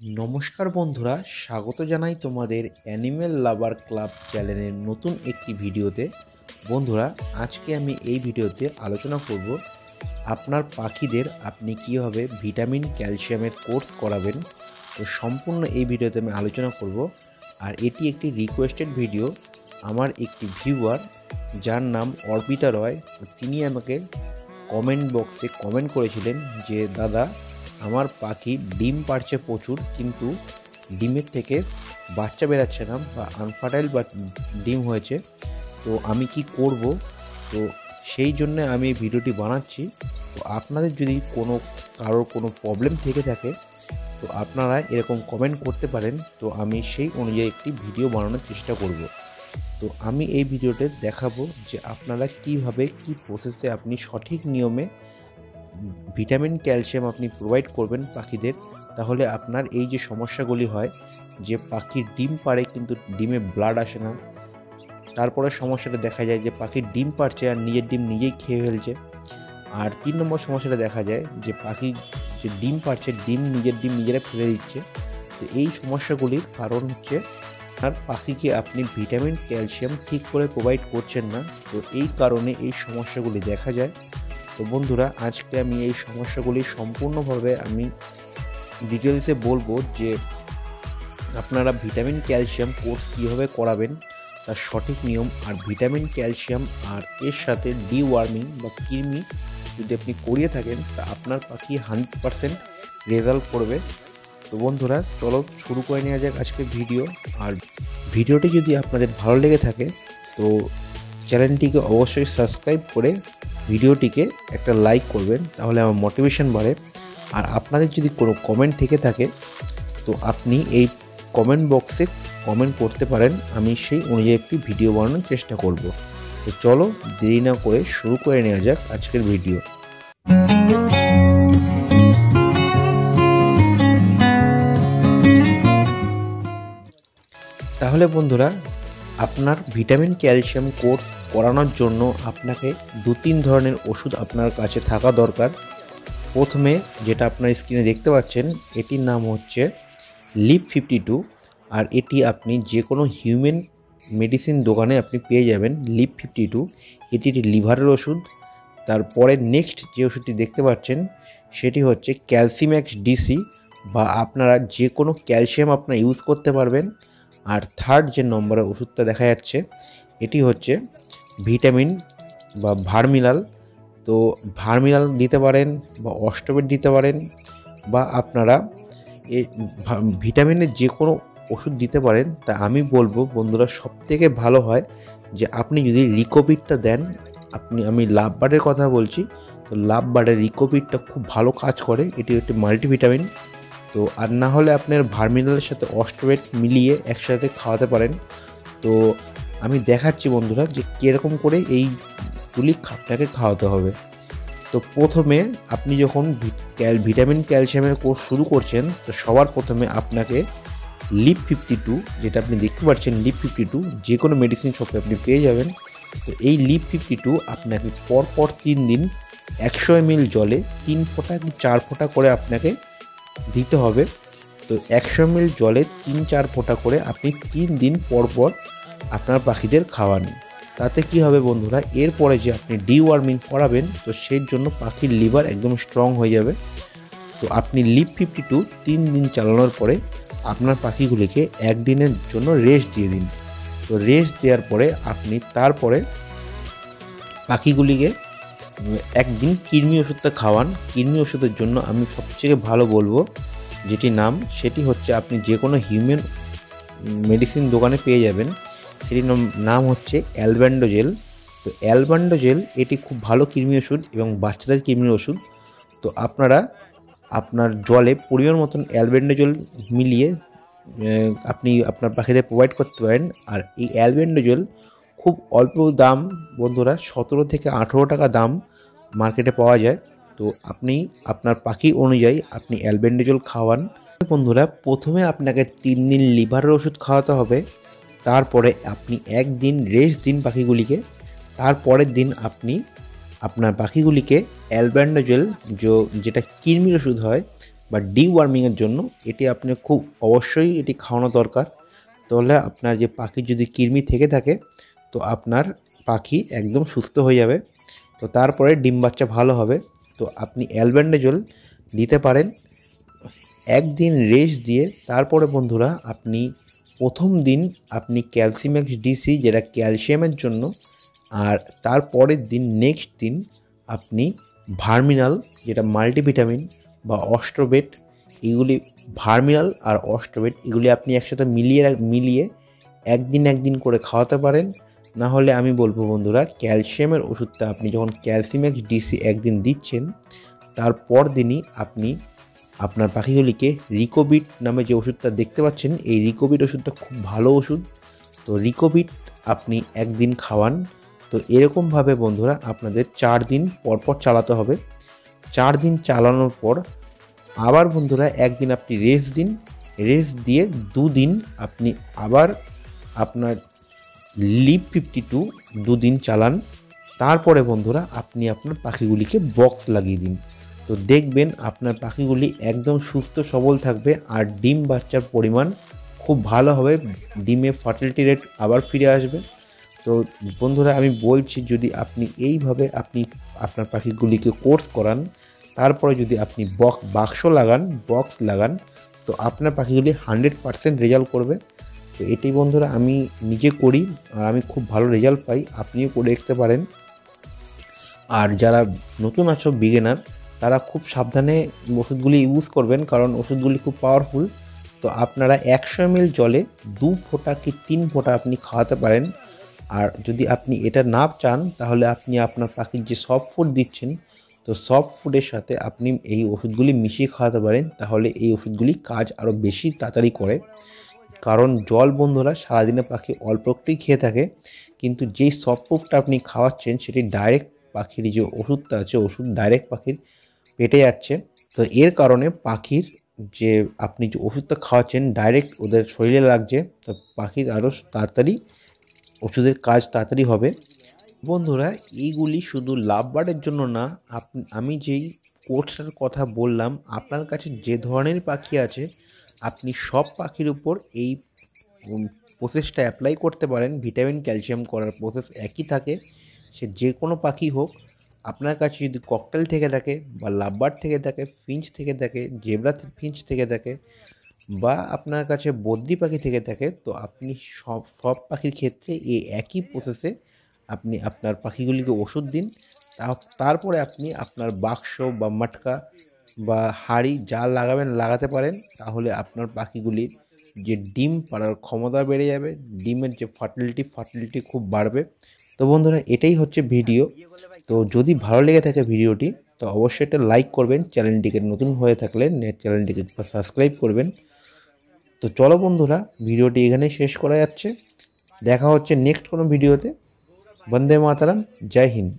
নমস্কার বন্ধুরা, স্বাগত জানাই তোমাদের অ্যানিমেল লাভার ক্লাব চ্যানেলের নতুন একটি ভিডিওতে। বন্ধুরা, আজকে আমি এই ভিডিওতে আলোচনা করব আপনার পাখিদের আপনি কীভাবে ভিটামিন ক্যালসিয়ামের কোর্স করাবেন। তো সম্পূর্ণ এই ভিডিওতে আমি আলোচনা করব। আর এটি একটি রিকোয়েস্টেড ভিডিও। আমার একটি ভিউয়ার, যার নাম অর্পিতা রয়, তিনি আমাকে কমেন্ট বক্সে কমেন্ট করেছিলেন যে দাদা, আমার পাখি ডিম পাড়ছে প্রচুর, কিন্তু ডিমের থেকে বাচ্চা বেরাচ্ছে না বা আনফার্টাইল বা ডিম হয়েছে, তো আমি কি করব। তো সেই জন্য আমি এই ভিডিওটি বানাচ্ছি। তো আপনাদের যদি কারোর কোনো প্রবলেম থেকে থাকে, তো আপনারা এরকম কমেন্ট করতে পারেন। তো আমি সেই অনুযায়ী একটি ভিডিও বানানোর চেষ্টা করব। তো আমি এই ভিডিওতে দেখাবো যে আপনারা কিভাবে কি প্রসেসে আপনি সঠিক নিয়মে ভিটামিন ক্যালসিয়াম আপনি প্রোভাইড করবেন পাখিদের। তাহলে আপনার এই যে সমস্যাগুলি হয়, যে পাখির ডিম পাড়ে কিন্তু ডিমে ব্লাড আসে না, তারপরে সমস্যাটা দেখা যায় যে পাখির ডিম পাড়ছে আর নিজের ডিম নিজেই খেয়ে ফেলছে। আর 3 নম্বর সমস্যাটা দেখা যায় যে পাখি যে ডিম পাড়ছে, নিজের ডিম নিজেরা ফেলে দিচ্ছে। তো এই সমস্যাগুলির কারণ হচ্ছে আর পাখিকে আপনি ভিটামিন ক্যালসিয়াম ঠিক করে প্রোভাইড করছেন না। তো এই কারণে এই সমস্যাগুলি দেখা যায়। তো বন্ধুরা, আজকে আমি এই সমস্যাগুলি সম্পূর্ণভাবে আমি ডিটেলসে বলবো যে আপনারা ভিটামিন ক্যালসিয়াম কোর্স কীভাবে করাবেন, তার সঠিক নিয়ম। আর ভিটামিন ক্যালসিয়াম আর এর সাথে ডিওয়ার্মিং বা কৃমি যদি আপনি করিয়ে থাকেন, তা আপনার পাখি 100% রেজাল্ট করবে। তো বন্ধুরা, চলো শুরু করে নেওয়া যাক আজকের ভিডিও। আর ভিডিওটি যদি আপনাদের ভালো লেগে থাকে, তো চ্যানেলটিকে অবশ্যই সাবস্ক্রাইব করে ভিডিওটিকে একটা লাইক করবেন, তাহলে আমার মোটিভেশন বাড়ে। আর আপনাদের যদি কোনো কমেন্ট থেকে থাকে, তো আপনি এই কমেন্ট বক্সে কমেন্ট করতে পারেন। আমি সেই অনুযায়ী একটি ভিডিও বানানোর চেষ্টা করব। তো চলো দেরি না করে শুরু করে নেওয়া যাক আজকের ভিডিও। তাহলে বন্ধুরা, আপনার ভিটামিন ক্যালসিয়াম কোর্স করানোর জন্য আপনাকে 2-3 ধরনের ওষুধ আপনার কাছে থাকা দরকার। প্রথমে যেটা আপনার স্ক্রিনে দেখতে পাচ্ছেন, এটির নাম হচ্ছে লিপ 52। আর এটি আপনি যে কোনো হিউম্যান মেডিসিন দোকানে আপনি পেয়ে যাবেন। লিপ 52 এটি লিভারের ওষুধ। তারপরে নেক্সট যে ওষুধটি দেখতে পাচ্ছেন, সেটি হচ্ছে ক্যালসিম্যাক্স ডিসি, বা আপনারা যে কোনো ক্যালসিয়াম আপনারা ইউজ করতে পারবেন। আর থার্ড যে নম্বরের ওষুধটা দেখা যাচ্ছে, এটি হচ্ছে ভিটামিন বা ভার্মিনাল। তো ভার্মিনাল দিতে পারেন বা অস্টোবেট দিতে পারেন, বা আপনারা এই ভিটামিনের যে কোনো ওষুধ দিতে পারেন। তা আমি বলবো বন্ধুরা, সবথেকে ভালো হয় যে আপনি যদি রিকোপিটটা দেন। আমি লাভ বার্ডের কথা বলছি। তো লাভ বার্ডের রিকোপিটটা খুব ভালো কাজ করে, এটি একটি মাল্টিভিটামিন। তো আর না হলে আপনার ভার্মিনালের সাথে অস্টোবেট মিলিয়ে একসাথে খাওয়াতে পারেন। তো আমি দেখাচ্ছি বন্ধুরা যে কীরকম করে এইগুলি আপনাকে খাওয়াতে হবে। তো প্রথমে আপনি যখন ভিটামিন ক্যালসিয়ামের কোর্স শুরু করছেন, তো সবার প্রথমে আপনাকে লিপ 52, যেটা আপনি দেখতে পাচ্ছেন লিপ 52 যে কোনো মেডিসিন শপে আপনি পেয়ে যাবেন। তো এই লিপ 52 আপনাকে পরপর 3 দিন 100 ml জলে 3 ফোঁটা কি 4 ফোঁটা করে আপনাকে দিতে হবে। তো 100 ml জলে 3-4 ফোঁটা করে আপনি 3 দিন পরপর আপনার পাখিদের খাওয়ান। তাতে কি হবে বন্ধুরা, এরপরে যে আপনি ডিওয়ার্মিং করাবেন, তো সেই জন্য পাখির লিভার একদম স্ট্রং হয়ে যাবে। তো আপনি লিপ 52 3 দিন চালানোর পরে আপনার পাখিগুলিকে 1 দিনের জন্য রেস্ট দিয়ে দিন। তো রেস্ট দেওয়ার পরে আপনি তারপরে পাখিগুলিকে 1 দিন কৃমি ওষুধটা খাওয়ান। কৃমি ওষুধের জন্য আমি সবথেকে ভালো বলবো যেটি নাম, সেটি হচ্ছে আপনি যে কোনো হিউম্যান মেডিসিন দোকানে পেয়ে যাবেন। সেটির নাম হচ্ছে অ্যালবেন্ডোজেল। তো অ্যালবেন্ডোজেল এটি খুব ভালো কৃমি ওষুধ এবং বাচ্চাদের কৃমির ওষুধ। তো আপনারা আপনার জলে পরিমাণ মতন অ্যালবেন্ডোজেল মিলিয়ে আপনি আপনার পাখিদের প্রোভাইড করতে পারেন। আর এই অ্যালবেন্ডোজেল খুব অল্প দাম বন্ধুরা, 17 থেকে 18 টাকা দাম মার্কেটে পাওয়া যায়। তো আপনি আপনার পাখি অনুযায়ী আপনি অ্যালবেন্ডোজেল খাওয়ান। বন্ধুরা, প্রথমে আপনাকে 3 দিন লিভারের ওষুধ খাওয়াতে হবে। তারপরে আপনি 1 দিন রেস্ট দিন পাখিগুলিকে। তারপরের দিন আপনি আপনার পাখিগুলিকে অ্যালবেন্ডোজেল যেটা কৃমির ওষুধ হয়, বা ডিওয়ার্মিংয়ের জন্য এটি আপনি খুব অবশ্যই এটি খাওয়ানো দরকার। তাহলে আপনার যে পাখির যদি কৃমি থেকে থাকে তো আপনার পাখি একদম সুস্থ হয়ে যাবে। তো তারপরে ডিম বাচ্চা ভালো হবে। তো আপনি অ্যালবেন্ডাজোল দিতে পারেন। একদিন রেস্ট দিয়ে তারপরে বন্ধুরা আপনি প্রথম দিন আপনি ক্যালসিম্যাক্স ডিসি যেটা ক্যালসিয়ামের জন্য, আর তারপরের দিন নেক্সট দিন আপনি ভার্মিনাল যেটা মাল্টিভিটামিন বা অস্ট্রোবেট, এগুলি ভার্মিনাল আর অস্ট্রোবেট এগুলি আপনি একসাথে মিলিয়ে একদিন করে খাওয়াতে পারেন। না হলে আমি বলবো বন্ধুরা, ক্যালসিয়ামের ওষুধটা আপনি যখন ক্যালসিম্যাক্স ডিসি একদিন দিচ্ছেন তারপর দিনই আপনি আপনার পাখিগুলিকে রিকোবিট নামে যে ওষুধটা দেখতে পাচ্ছেন, এই রিকোবিট ওষুধটা খুব ভালো ওষুধ। তো রিকোবিট আপনি একদিন খাওয়ান। তো এরকমভাবে বন্ধুরা আপনাদের 4 দিন পরপর চালাতে হবে। 4 দিন চালানোর পর আবার বন্ধুরা একদিন আপনি রেস্ট দিন। রেস্ট দিয়ে 2 দিন আপনি আবার আপনার লিভ 52 2 দিন চালান। তারপরে বন্ধুরা আপনি আপনার পাখিগুলিকে বক্স লাগিয়ে দিন। তো দেখবেন আপনার পাখিগুলি একদম সুস্থ সবল থাকবে আর ডিম বাচ্চার পরিমাণ খুব ভালো হবে। ডিমে ফার্টিলিটি রেট আবার ফিরে আসবে। তো বন্ধুরা আমি বলছি, যদি আপনি এইভাবে আপনি আপনার পাখিগুলিকে কোর্স করান, তারপরে যদি আপনি বক্স লাগান তো আপনার পাখিগুলি 100% রেজাল্ট করবে। তো এটাই বন্ধুরা আমি নিজে করি আর আমি খুব ভালো রেজাল্ট পাই, আপনিও করে দেখতে পারেন। আর যারা নতুন আছো বিগিনার, তারা খুব সাবধানে ওষুধগুলি ইউজ করবেন, কারণ ওষুধগুলি খুব পাওয়ারফুল। তো আপনারা 100 ml জলে 2 ফোঁটা কি 3 ফোঁটা আপনি খাওয়াতে পারেন। আর যদি আপনি এটা না চান তাহলে আপনি আপনার পাখির যে সফট ফুড দিচ্ছেন, তো সফট ফুডের সাথে আপনি এই ওষুধগুলি মিশিয়ে খাওয়াতে পারেন। তাহলে এই ওষুধগুলি কাজ আরও বেশি তাড়াতাড়ি করে। কারণ জল বন্ধুরা সারাদিনে পাখি অল্প একটুই খেয়ে থাকে, কিন্তু যেই সফট ফুডটা আপনি খাওয়াচ্ছেন সেটি ডাইরেক্ট পাখির যে ওষুধটা আছে, ওষুধ ডাইরেক্ট পাখির পেটে যাচ্ছে। তো এর কারণে পাখির যে আপনি যে ওষুধটা খাওয়াচ্ছেন ডাইরেক্ট ওদের শরীরে লাগছে, তো পাখির আরও তাড়াতাড়ি ওষুধের কাজ তাড়াতাড়ি হবে। বন্ধুরা এইগুলি শুধু লাভ বার্ডের জন্য না, আমি যেই কোর্সটার কথা বললাম, আপনার কাছে যে ধরনের পাখি আছে আপনি সব পাখির উপর এই প্রসেসটা অ্যাপ্লাই করতে পারেন। ভিটামিন ক্যালসিয়াম করার প্রসেস একই থাকে, সে যে কোনো পাখি হোক। আপনার কাছে যদি ককটেল থেকে থাকে বা লাভ বার্ড থেকে থাকে, ফিঞ্চ থেকে থাকে, জেব্রা ফিঞ্চ থেকে থাকে, বা আপনার কাছে বদ্রি পাখি থেকে থাকে, তো আপনি সব পাখির ক্ষেত্রে এই একই প্রসেসে আপনি আপনার পাখিগুলিকে ওষুধ দিন। তারপরে আপনি আপনার বাক্স বা মাটকা বা হাঁড়ি যা লাগাতে পারেন, তাহলে আপনার পাখিগুলির যে ডিম পাড়ার ক্ষমতা বেড়ে যাবে, ডিমের যে ফার্টিলিটি খুব বাড়বে। তো বন্ধুরা এটাই হচ্ছে ভিডিও। তো যদি ভালো লেগে থাকে ভিডিওটি, তো অবশ্যই একটা লাইক করবেন। চ্যানেলটিকে নতুন হয়ে থাকলে চ্যানেলটিকে সাবস্ক্রাইব করবেন। তো চলো বন্ধুরা, ভিডিওটি এখানেই শেষ করা যাচ্ছে। দেখা হচ্ছে নেক্সট কোনো ভিডিওতে। বন্দে মাতরম, জয় হিন্দ।